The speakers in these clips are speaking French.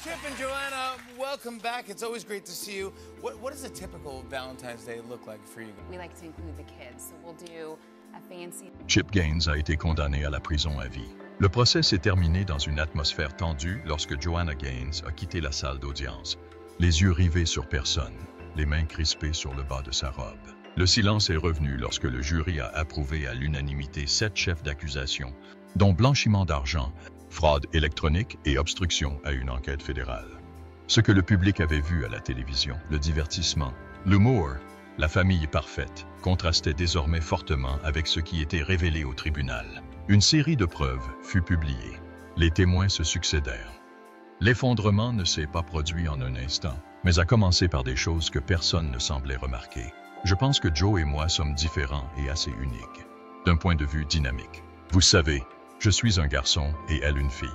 Chip and Joanna, welcome back. It's always great to see you. What does a typical Valentine's Day look like for you? We like to include the kids, so we'll do a fancy... Chip Gaines a été condamné à la prison à vie. Le procès s'est terminé dans une atmosphère tendue lorsque Joanna Gaines a quitté la salle d'audience, les yeux rivés sur personne, les mains crispées sur le bas de sa robe. Le silence est revenu lorsque le jury a approuvé à l'unanimité 7 chefs d'accusation, dont blanchiment d'argent, fraude électronique et obstruction à une enquête fédérale. Ce que le public avait vu à la télévision, le divertissement, l'humour, la famille parfaite, contrastait désormais fortement avec ce qui était révélé au tribunal. Une série de preuves fut publiée. Les témoins se succédèrent. L'effondrement ne s'est pas produit en un instant, mais a commencé par des choses que personne ne semblait remarquer. Je pense que Joe et moi sommes différents et assez uniques, d'un point de vue dynamique. Vous savez, je suis un garçon et elle une fille.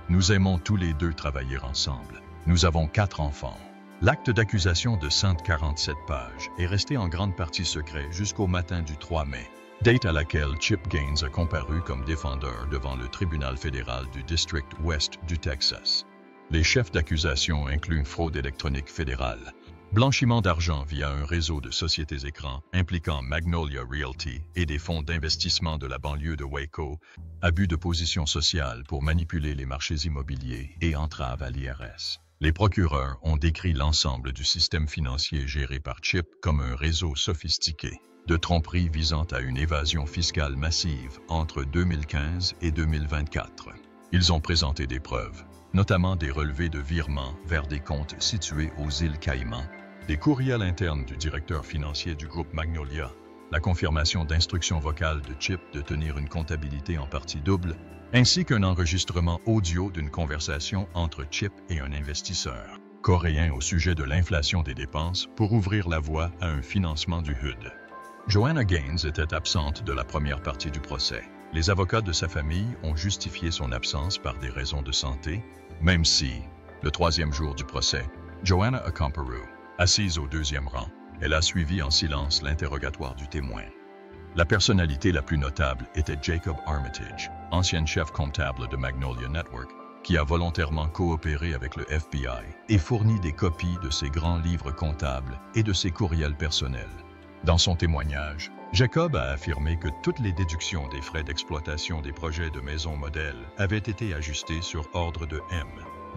Nous aimons tous les deux travailler ensemble. Nous avons 4 enfants. L'acte d'accusation de 147 pages est resté en grande partie secret jusqu'au matin du 3 mai, date à laquelle Chip Gaines a comparu comme défendeur devant le tribunal fédéral du District West du Texas. Les chefs d'accusation incluent fraude électronique fédérale, blanchiment d'argent via un réseau de sociétés écrans impliquant Magnolia Realty et des fonds d'investissement de la banlieue de Waco, abus de position sociale pour manipuler les marchés immobiliers et entrave à l'IRS. Les procureurs ont décrit l'ensemble du système financier géré par Chip comme un réseau sophistiqué de tromperie visant à une évasion fiscale massive entre 2015 et 2024. Ils ont présenté des preuves, notamment des relevés de virements vers des comptes situés aux îles Caïmans, des courriels internes du directeur financier du groupe Magnolia, la confirmation d'instructions vocales de Chip de tenir une comptabilité en partie double, ainsi qu'un enregistrement audio d'une conversation entre Chip et un investisseur coréen au sujet de l'inflation des dépenses pour ouvrir la voie à un financement du HUD. Joanna Gaines était absente de la première partie du procès. Les avocats de sa famille ont justifié son absence par des raisons de santé, même si, le 3e jour du procès, Joanna a comparu, assise au 2e rang. Elle a suivi en silence l'interrogatoire du témoin. La personnalité la plus notable était Jacob Armitage, ancien chef comptable de Magnolia Network, qui a volontairement coopéré avec le FBI et fourni des copies de ses grands livres comptables et de ses courriels personnels. Dans son témoignage, Jacob a affirmé que toutes les déductions des frais d'exploitation des projets de maisons modèles avaient été ajustées sur ordre de M.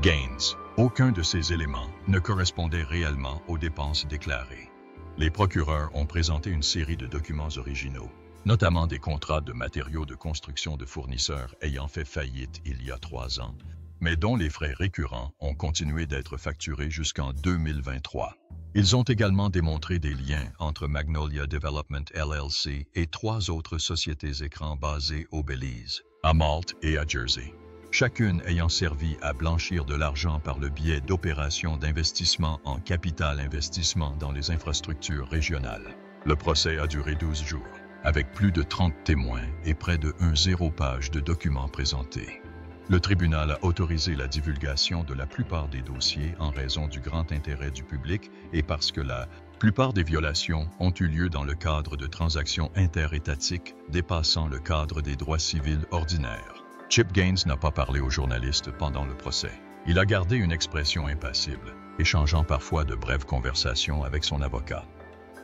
Gaines. Aucun de ces éléments ne correspondait réellement aux dépenses déclarées. Les procureurs ont présenté une série de documents originaux, notamment des contrats de matériaux de construction de fournisseurs ayant fait faillite il y a 3 ans, mais dont les frais récurrents ont continué d'être facturés jusqu'en 2023. Ils ont également démontré des liens entre Magnolia Development LLC et 3 autres sociétés écrans basées au Belize, à Malte et à Jersey, chacune ayant servi à blanchir de l'argent par le biais d'opérations d'investissement en capital investissement dans les infrastructures régionales. Le procès a duré 12 jours, avec plus de 30 témoins et près de 0 page de documents présentés. Le tribunal a autorisé la divulgation de la plupart des dossiers en raison du grand intérêt du public et parce que la plupart des violations ont eu lieu dans le cadre de transactions interétatiques dépassant le cadre des droits civils ordinaires. Chip Gaines n'a pas parlé aux journalistes pendant le procès. Il a gardé une expression impassible, échangeant parfois de brèves conversations avec son avocat.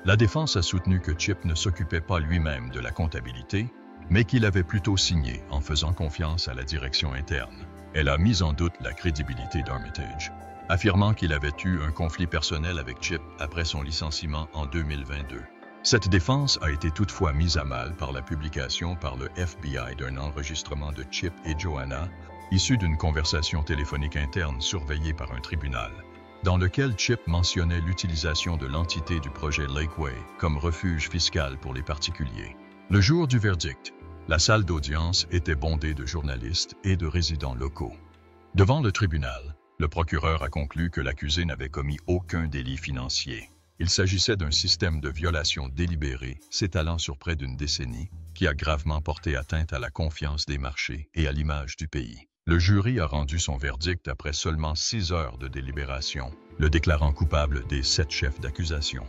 La défense a soutenu que Chip ne s'occupait pas lui-même de la comptabilité, mais qu'il avait plutôt signé en faisant confiance à la direction interne. Elle a mis en doute la crédibilité d'Armitage, affirmant qu'il avait eu un conflit personnel avec Chip après son licenciement en 2022. Cette défense a été toutefois mise à mal par la publication par le FBI d'un enregistrement de Chip et Joanna, issu d'une conversation téléphonique interne surveillée par un tribunal, dans lequel Chip mentionnait l'utilisation de l'entité du projet Lakeway comme refuge fiscal pour les particuliers. Le jour du verdict, la salle d'audience était bondée de journalistes et de résidents locaux. Devant le tribunal, le procureur a conclu que l'accusé n'avait commis aucun délit financier. Il s'agissait d'un système de violation délibérée s'étalant sur près d'une décennie qui a gravement porté atteinte à la confiance des marchés et à l'image du pays. Le jury a rendu son verdict après seulement 6 heures de délibération, le déclarant coupable des 7 chefs d'accusation.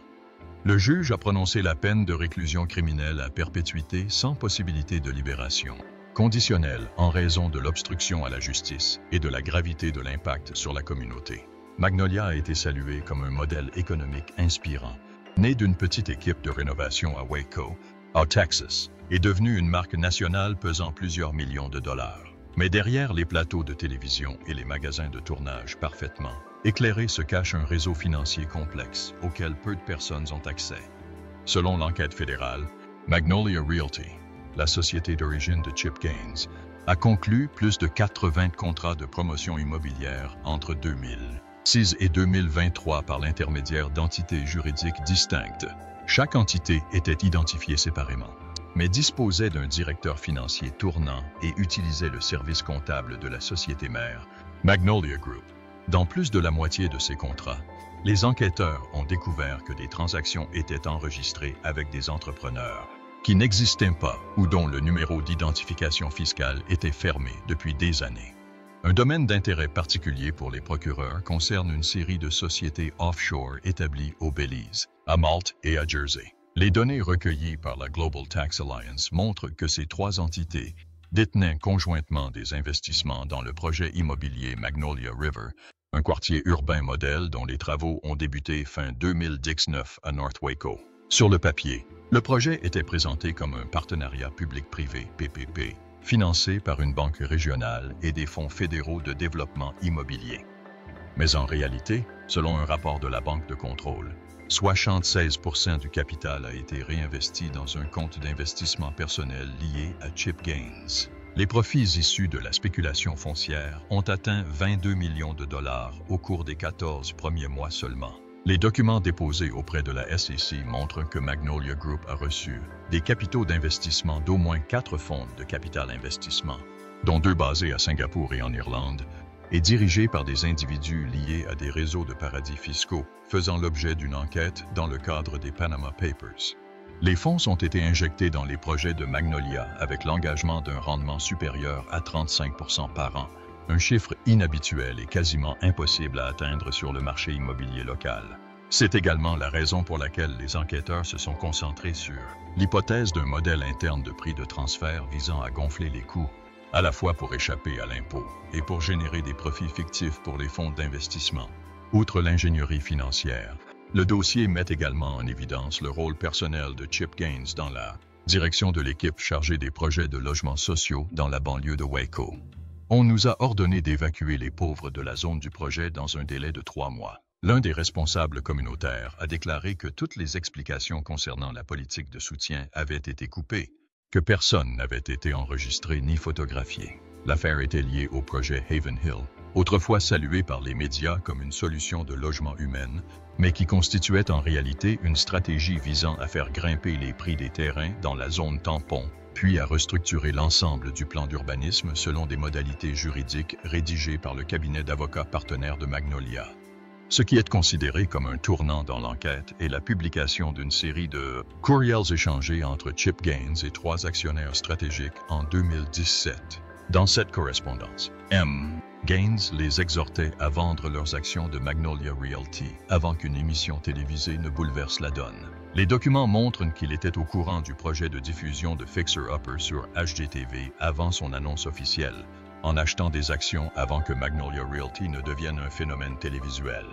Le juge a prononcé la peine de réclusion criminelle à perpétuité sans possibilité de libération. conditionnel en raison de l'obstruction à la justice et de la gravité de l'impact sur la communauté. Magnolia a été salué comme un modèle économique inspirant, né d'une petite équipe de rénovation à Waco, au Texas, est devenu une marque nationale pesant plusieurs millions de dollars. Mais derrière les plateaux de télévision et les magasins de tournage parfaitement éclairés se cache un réseau financier complexe auquel peu de personnes ont accès. Selon l'enquête fédérale, Magnolia Realty, la société d'origine de Chip Gaines, a conclu plus de 80 contrats de promotion immobilière entre 2006 et 2023 par l'intermédiaire d'entités juridiques distinctes. Chaque entité était identifiée séparément, mais disposait d'un directeur financier tournant et utilisait le service comptable de la société mère, Magnolia Group. Dans plus de la moitié de ces contrats, les enquêteurs ont découvert que des transactions étaient enregistrées avec des entrepreneurs qui n'existaient pas ou dont le numéro d'identification fiscale était fermé depuis des années. Un domaine d'intérêt particulier pour les procureurs concerne une série de sociétés offshore établies au Belize, à Malte et à Jersey. Les données recueillies par la Global Tax Alliance montrent que ces trois entités détenaient conjointement des investissements dans le projet immobilier Magnolia River, un quartier urbain modèle dont les travaux ont débuté fin 2019 à North Waco. Sur le papier, le projet était présenté comme un partenariat public-privé, PPP, financé par une banque régionale et des fonds fédéraux de développement immobilier. Mais en réalité, selon un rapport de la Banque de contrôle, 76% du capital a été réinvesti dans un compte d'investissement personnel lié à Chip Gaines. Les profits issus de la spéculation foncière ont atteint 22 millions de dollars au cours des 14 premiers mois seulement. Les documents déposés auprès de la SEC montrent que Magnolia Group a reçu des capitaux d'investissement d'au moins 4 fonds de capital investissement, dont 2 basés à Singapour et en Irlande, et dirigés par des individus liés à des réseaux de paradis fiscaux faisant l'objet d'une enquête dans le cadre des Panama Papers. Les fonds ont été injectés dans les projets de Magnolia avec l'engagement d'un rendement supérieur à 35% par an, un chiffre inhabituel et quasiment impossible à atteindre sur le marché immobilier local. C'est également la raison pour laquelle les enquêteurs se sont concentrés sur l'hypothèse d'un modèle interne de prix de transfert visant à gonfler les coûts, à la fois pour échapper à l'impôt et pour générer des profits fictifs pour les fonds d'investissement. Outre l'ingénierie financière, le dossier met également en évidence le rôle personnel de Chip Gaines dans la direction de l'équipe chargée des projets de logements sociaux dans la banlieue de Waco. On nous a ordonné d'évacuer les pauvres de la zone du projet dans un délai de 3 mois. L'un des responsables communautaires a déclaré que toutes les explications concernant la politique de soutien avaient été coupées, que personne n'avait été enregistré ni photographié. L'affaire était liée au projet Haven Hill, autrefois salué par les médias comme une solution de logement humaine, mais qui constituait en réalité une stratégie visant à faire grimper les prix des terrains dans la zone tampon, puis à restructurer l'ensemble du plan d'urbanisme selon des modalités juridiques rédigées par le cabinet d'avocats partenaire de Magnolia. Ce qui est considéré comme un tournant dans l'enquête est la publication d'une série de courriels échangés entre Chip Gaines et 3 actionnaires stratégiques en 2017. Dans cette correspondance, Gaines les exhortait à vendre leurs actions de Magnolia Realty avant qu'une émission télévisée ne bouleverse la donne. Les documents montrent qu'il était au courant du projet de diffusion de Fixer Upper sur HGTV avant son annonce officielle, en achetant des actions avant que Magnolia Realty ne devienne un phénomène télévisuel.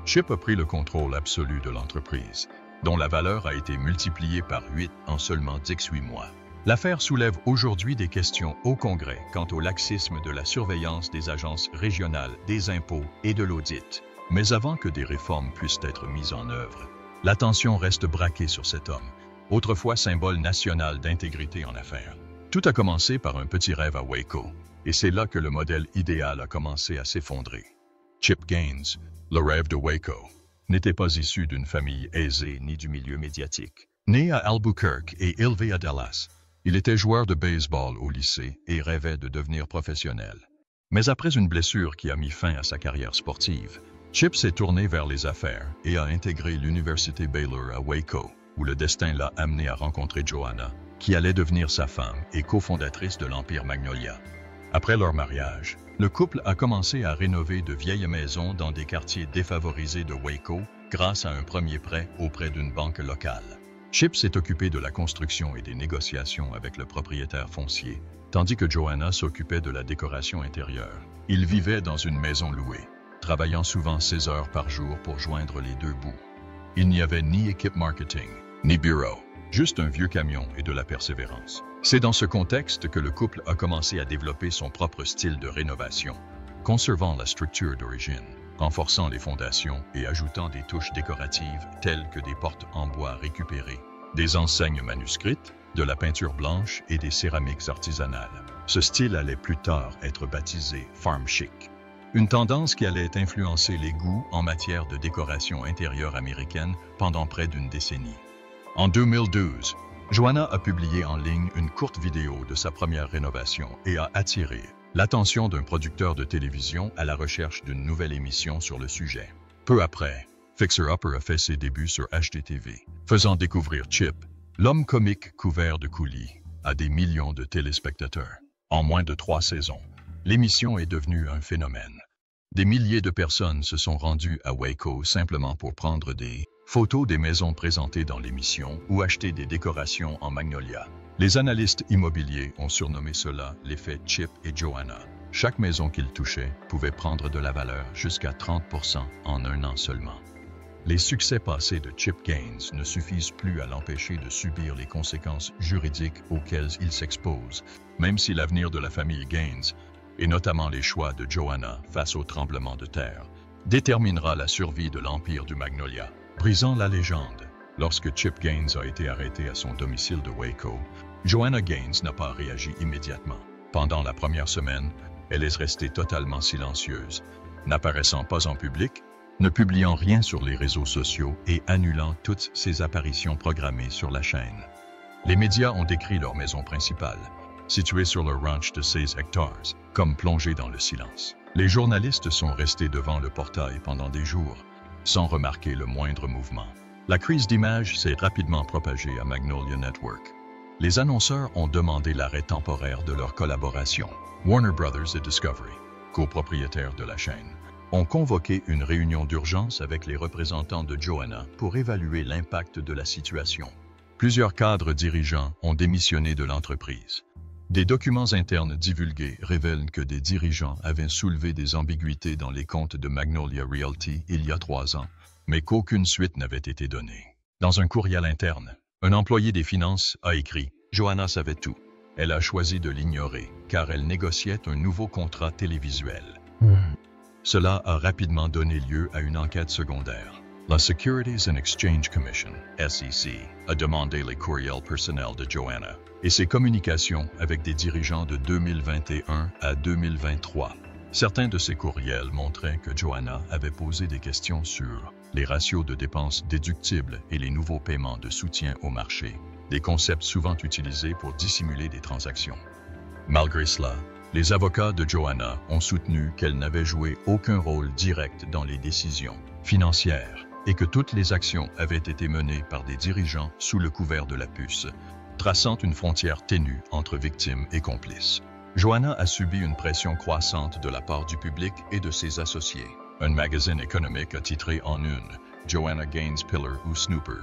Chip a pris le contrôle absolu de l'entreprise, dont la valeur a été multipliée par 8 en seulement 18 mois. L'affaire soulève aujourd'hui des questions au Congrès quant au laxisme de la surveillance des agences régionales, des impôts et de l'audit. Mais avant que des réformes puissent être mises en œuvre, l'attention reste braquée sur cet homme, autrefois symbole national d'intégrité en affaires. Tout a commencé par un petit rêve à Waco, et c'est là que le modèle idéal a commencé à s'effondrer. Chip Gaines, le rêve de Waco, n'était pas issu d'une famille aisée ni du milieu médiatique. Né à Albuquerque et élevé à Dallas, il était joueur de baseball au lycée et rêvait de devenir professionnel. Mais après une blessure qui a mis fin à sa carrière sportive, Chip s'est tourné vers les affaires et a intégré l'université Baylor à Waco, où le destin l'a amené à rencontrer Joanna, qui allait devenir sa femme et cofondatrice de l'Empire Magnolia. Après leur mariage, le couple a commencé à rénover de vieilles maisons dans des quartiers défavorisés de Waco grâce à un premier prêt auprès d'une banque locale. Chip s'est occupé de la construction et des négociations avec le propriétaire foncier, tandis que Joanna s'occupait de la décoration intérieure. Ils vivaient dans une maison louée, travaillant souvent 16 heures par jour pour joindre les deux bouts. Il n'y avait ni équipe marketing, ni bureau, juste un vieux camion et de la persévérance. C'est dans ce contexte que le couple a commencé à développer son propre style de rénovation, conservant la structure d'origine, renforçant les fondations et ajoutant des touches décoratives telles que des portes en bois récupérées, des enseignes manuscrites, de la peinture blanche et des céramiques artisanales. Ce style allait plus tard être baptisé Farm Chic, une tendance qui allait influencer les goûts en matière de décoration intérieure américaine pendant près d'une décennie. En 2012, Joanna a publié en ligne une courte vidéo de sa première rénovation et a attiré l'attention d'un producteur de télévision à la recherche d'une nouvelle émission sur le sujet. Peu après, Fixer Upper a fait ses débuts sur HGTV, faisant découvrir Chip, l'homme comique couvert de coulis, à des millions de téléspectateurs. En moins de 3 saisons, l'émission est devenue un phénomène. Des milliers de personnes se sont rendues à Waco simplement pour prendre des photos des maisons présentées dans l'émission ou acheter des décorations en magnolia. Les analystes immobiliers ont surnommé cela l'effet Chip et Joanna. Chaque maison qu'ils touchaient pouvait prendre de la valeur jusqu'à 30% en un an seulement. Les succès passés de Chip Gaines ne suffisent plus à l'empêcher de subir les conséquences juridiques auxquelles il s'expose, même si l'avenir de la famille Gaines, et notamment les choix de Joanna face au tremblement de terre, déterminera la survie de l'empire du Magnolia. Brisant la légende, lorsque Chip Gaines a été arrêté à son domicile de Waco, Joanna Gaines n'a pas réagi immédiatement. Pendant la première semaine, elle est restée totalement silencieuse, n'apparaissant pas en public, ne publiant rien sur les réseaux sociaux et annulant toutes ses apparitions programmées sur la chaîne. Les médias ont décrit leur maison principale, située sur le ranch de 16 hectares, comme plongée dans le silence. Les journalistes sont restés devant le portail pendant des jours, sans remarquer le moindre mouvement. La crise d'image s'est rapidement propagée à Magnolia Network. Les annonceurs ont demandé l'arrêt temporaire de leur collaboration. Warner Brothers et Discovery, copropriétaires de la chaîne, ont convoqué une réunion d'urgence avec les représentants de Joanna pour évaluer l'impact de la situation. Plusieurs cadres dirigeants ont démissionné de l'entreprise. Des documents internes divulgués révèlent que des dirigeants avaient soulevé des ambiguïtés dans les comptes de Magnolia Realty il y a 3 ans, mais qu'aucune suite n'avait été donnée. Dans un courriel interne, un employé des finances a écrit « Joanna savait tout ». Elle a choisi de l'ignorer, car elle négociait un nouveau contrat télévisuel. Cela a rapidement donné lieu à une enquête secondaire. La Securities and Exchange Commission, SEC, a demandé les courriels personnels de Joanna et ses communications avec des dirigeants de 2021 à 2023. Certains de ces courriels montraient que Joanna avait posé des questions sur les ratios de dépenses déductibles et les nouveaux paiements de soutien au marché, des concepts souvent utilisés pour dissimuler des transactions. Malgré cela, les avocats de Joanna ont soutenu qu'elle n'avait joué aucun rôle direct dans les décisions financières et que toutes les actions avaient été menées par des dirigeants sous le couvert de la puce, traçant une frontière ténue entre victimes et complices. Joanna a subi une pression croissante de la part du public et de ses associés. Un magazine économique a titré en une « Joanna Gaines Pillar ou Snooper ».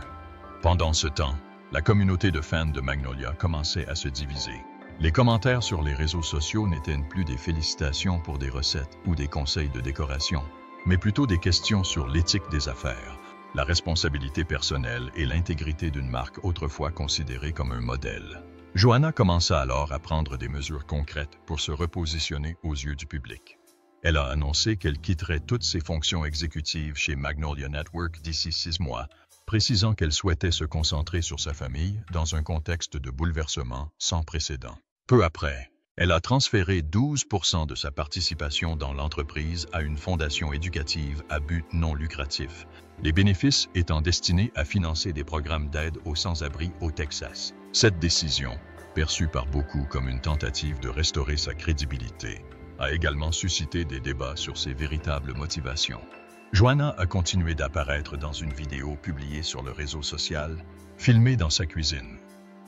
Pendant ce temps, la communauté de fans de Magnolia commençait à se diviser. Les commentaires sur les réseaux sociaux n'étaient plus des félicitations pour des recettes ou des conseils de décoration, mais plutôt des questions sur l'éthique des affaires, la responsabilité personnelle et l'intégrité d'une marque autrefois considérée comme un modèle. Joanna commença alors à prendre des mesures concrètes pour se repositionner aux yeux du public. Elle a annoncé qu'elle quitterait toutes ses fonctions exécutives chez Magnolia Network d'ici 6 mois, précisant qu'elle souhaitait se concentrer sur sa famille dans un contexte de bouleversement sans précédent. Peu après, elle a transféré 12% de sa participation dans l'entreprise à une fondation éducative à but non lucratif, les bénéfices étant destinés à financer des programmes d'aide aux sans-abri au Texas. Cette décision, perçue par beaucoup comme une tentative de restaurer sa crédibilité, a également suscité des débats sur ses véritables motivations. Joanna a continué d'apparaître dans une vidéo publiée sur le réseau social, filmée dans sa cuisine.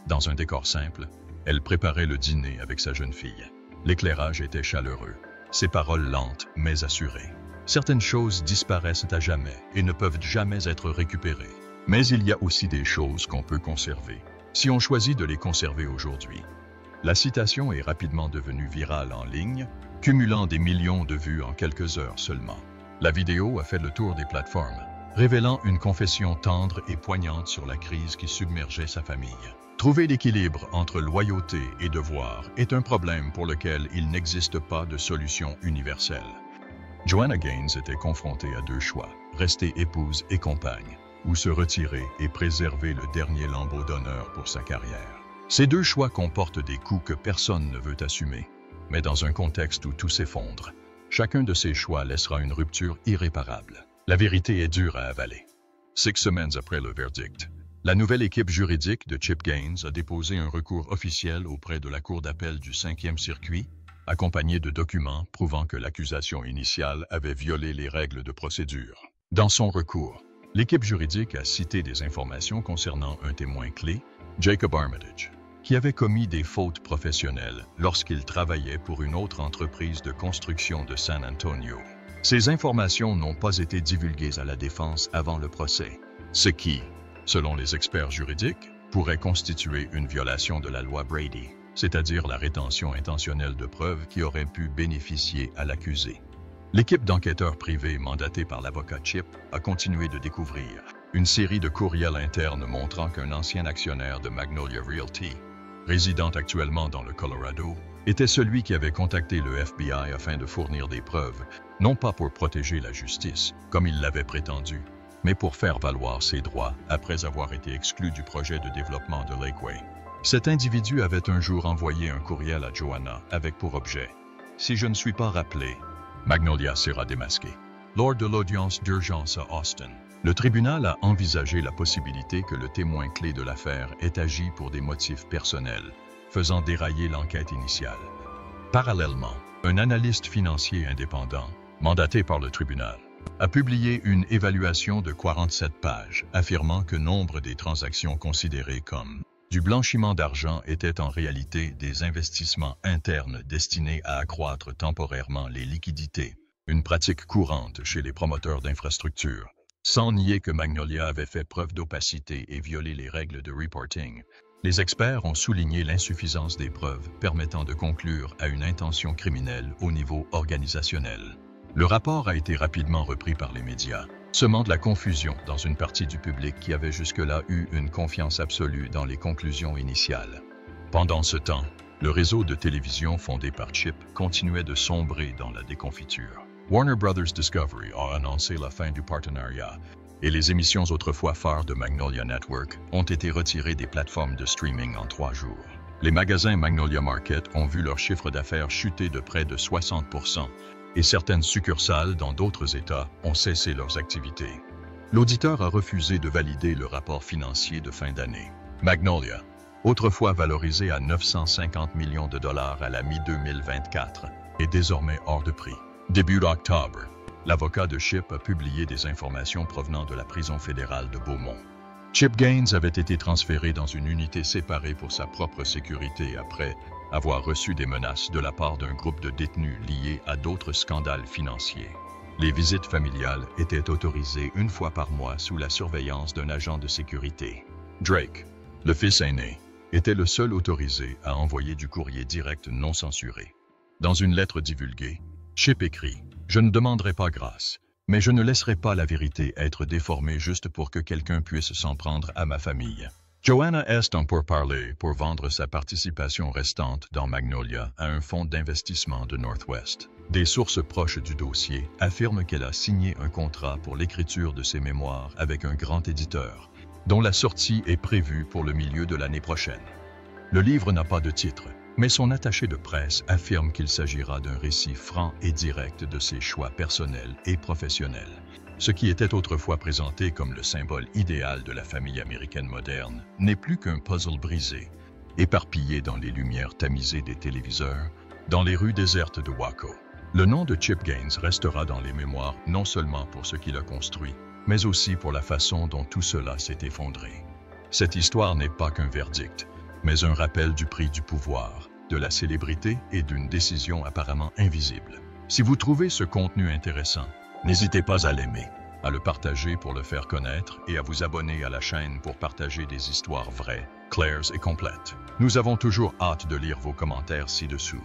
Dans un décor simple, elle préparait le dîner avec sa jeune fille. L'éclairage était chaleureux, ses paroles lentes mais assurées. Certaines choses disparaissent à jamais et ne peuvent jamais être récupérées. Mais il y a aussi des choses qu'on peut conserver, si on choisit de les conserver aujourd'hui. La citation est rapidement devenue virale en ligne, cumulant des millions de vues en quelques heures seulement. La vidéo a fait le tour des plateformes, révélant une confession tendre et poignante sur la crise qui submergeait sa famille. Trouver l'équilibre entre loyauté et devoir est un problème pour lequel il n'existe pas de solution universelle. Joanna Gaines était confrontée à deux choix, rester épouse et compagne, ou se retirer et préserver le dernier lambeau d'honneur pour sa carrière. Ces deux choix comportent des coûts que personne ne veut assumer, mais dans un contexte où tout s'effondre, chacun de ces choix laissera une rupture irréparable. La vérité est dure à avaler. 6 semaines après le verdict, la nouvelle équipe juridique de Chip Gaines a déposé un recours officiel auprès de la Cour d'appel du 5e circuit, accompagné de documents prouvant que l'accusation initiale avait violé les règles de procédure. Dans son recours, l'équipe juridique a cité des informations concernant un témoin clé, Jacob Armitage, qui avait commis des fautes professionnelles lorsqu'il travaillait pour une autre entreprise de construction de San Antonio. Ces informations n'ont pas été divulguées à la défense avant le procès, ce qui, selon les experts juridiques, pourrait constituer une violation de la loi Brady, c'est-à-dire la rétention intentionnelle de preuves qui aurait pu bénéficier à l'accusé. L'équipe d'enquêteurs privés mandatée par l'avocat Chip a continué de découvrir une série de courriels internes montrant qu'un ancien actionnaire de Magnolia Realty, résidant actuellement dans le Colorado, était celui qui avait contacté le FBI afin de fournir des preuves, non pas pour protéger la justice, comme il l'avait prétendu, mais pour faire valoir ses droits après avoir été exclu du projet de développement de Lakeway. Cet individu avait un jour envoyé un courriel à Joanna avec pour objet « Si je ne suis pas rappelé, Magnolia sera démasquée ». Lors de l'audience d'urgence à Austin, le tribunal a envisagé la possibilité que le témoin clé de l'affaire ait agi pour des motifs personnels, faisant dérailler l'enquête initiale. Parallèlement, un analyste financier indépendant, mandaté par le tribunal, a publié une évaluation de 47 pages affirmant que nombre des transactions considérées comme du blanchiment d'argent étaient en réalité des investissements internes destinés à accroître temporairement les liquidités, une pratique courante chez les promoteurs d'infrastructures. Sans nier que Magnolia avait fait preuve d'opacité et violé les règles de reporting, les experts ont souligné l'insuffisance des preuves permettant de conclure à une intention criminelle au niveau organisationnel. Le rapport a été rapidement repris par les médias, semant de la confusion dans une partie du public qui avait jusque-là eu une confiance absolue dans les conclusions initiales. Pendant ce temps, le réseau de télévision fondé par Chip continuait de sombrer dans la déconfiture. Warner Brothers Discovery a annoncé la fin du partenariat et les émissions autrefois phares de Magnolia Network ont été retirées des plateformes de streaming en 3 jours. Les magasins Magnolia Market ont vu leur chiffre d'affaires chuter de près de 60% et certaines succursales dans d'autres États ont cessé leurs activités. L'auditeur a refusé de valider le rapport financier de fin d'année. Magnolia, autrefois valorisé à 950 millions de dollars à la mi-2024, est désormais hors de prix. Début d'octobre, l'avocat de Chip a publié des informations provenant de la prison fédérale de Beaumont. Chip Gaines avait été transféré dans une unité séparée pour sa propre sécurité après avoir reçu des menaces de la part d'un groupe de détenus liés à d'autres scandales financiers. Les visites familiales étaient autorisées 1 fois par mois sous la surveillance d'un agent de sécurité. Drake, le fils aîné, était le seul autorisé à envoyer du courrier direct non censuré. Dans une lettre divulguée, Chip écrit « Je ne demanderai pas grâce, mais je ne laisserai pas la vérité être déformée juste pour que quelqu'un puisse s'en prendre à ma famille. » Joanna est en pourparlers pour vendre sa participation restante dans Magnolia à un fonds d'investissement de Northwest. Des sources proches du dossier affirment qu'elle a signé un contrat pour l'écriture de ses mémoires avec un grand éditeur, dont la sortie est prévue pour le milieu de l'année prochaine. Le livre n'a pas de titre, mais son attaché de presse affirme qu'il s'agira d'un récit franc et direct de ses choix personnels et professionnels. Ce qui était autrefois présenté comme le symbole idéal de la famille américaine moderne n'est plus qu'un puzzle brisé, éparpillé dans les lumières tamisées des téléviseurs, dans les rues désertes de Waco. Le nom de Chip Gaines restera dans les mémoires non seulement pour ce qu'il a construit, mais aussi pour la façon dont tout cela s'est effondré. Cette histoire n'est pas qu'un verdict, mais un rappel du prix du pouvoir, de la célébrité et d'une décision apparemment invisible. Si vous trouvez ce contenu intéressant, n'hésitez pas à l'aimer, à le partager pour le faire connaître et à vous abonner à la chaîne pour partager des histoires vraies, claires et complètes. Nous avons toujours hâte de lire vos commentaires ci-dessous.